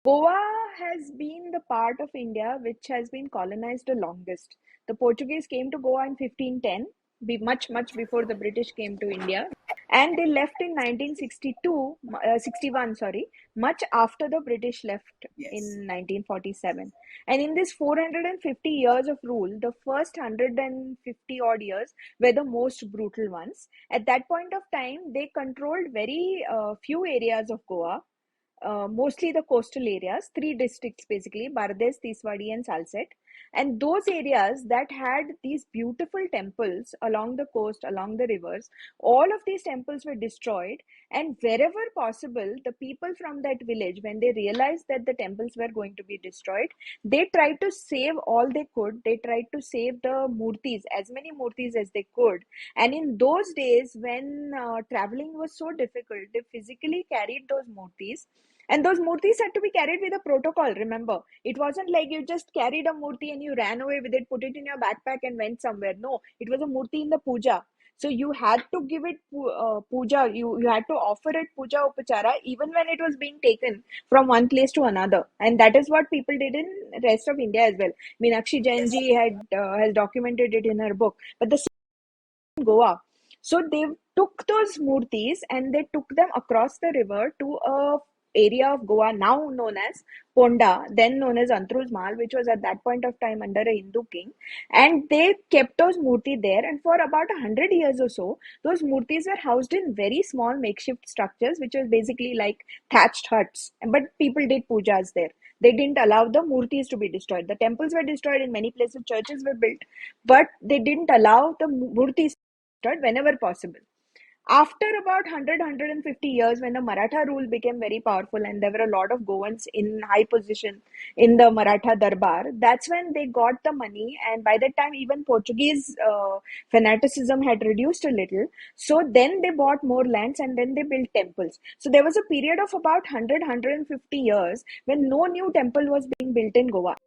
Goa has been the part of India which has been colonized the longest. The Portuguese came to Goa in 1510, much before the British came to India, and they left in 1962, 61, sorry, much after the British left Yes. in 1947. And in this 450 years of rule, the first 150 odd years were the most brutal ones. At that point of time, they controlled very few areas of Goa, mostly the coastal areas, three districts basically, Bardes, Tiswadi, and Salset. And those areas that had these beautiful temples along the coast, along the rivers, all of these temples were destroyed. And wherever possible, the people from that village, when they realized that the temples were going to be destroyed, they tried to save all they could. They tried to save the murtis, as many murtis as they could. And in those days, when traveling was so difficult, they physically carried those murtis, and those murtis had to be carried with a protocol, remember. It wasn't like you just carried a murti and you ran away with it, put it in your backpack, and went somewhere. No, it was a murti in the puja. So you had to give it puja, you had to offer it puja upachara, even when it was being taken from one place to another. And that is what people did in rest of India as well. Meenakshi Jain Yes. ji has documented it in her book. But the Goa. So they took those murtis and they took them across the river to a area of Goa now known as Ponda, then known as Antruz Mahal, which was at that point of time under a Hindu king. And they kept those murti there, and for about 100 years or so, those murtis were housed in very small makeshift structures, which was basically like thatched huts. But people did pujas there. They didn't allow the murtis to be destroyed. The temples were destroyed in many places, churches were built, but they didn't allow the murtis whenever possible. After about 150 years, when the Maratha rule became very powerful and there were a lot of Goans in high position in the Maratha Darbar, that's when they got the money. And by that time, even Portuguese fanaticism had reduced a little. So then they bought more lands and then they built temples. So there was a period of about 100, 150 years when no new temple was being built in Goa.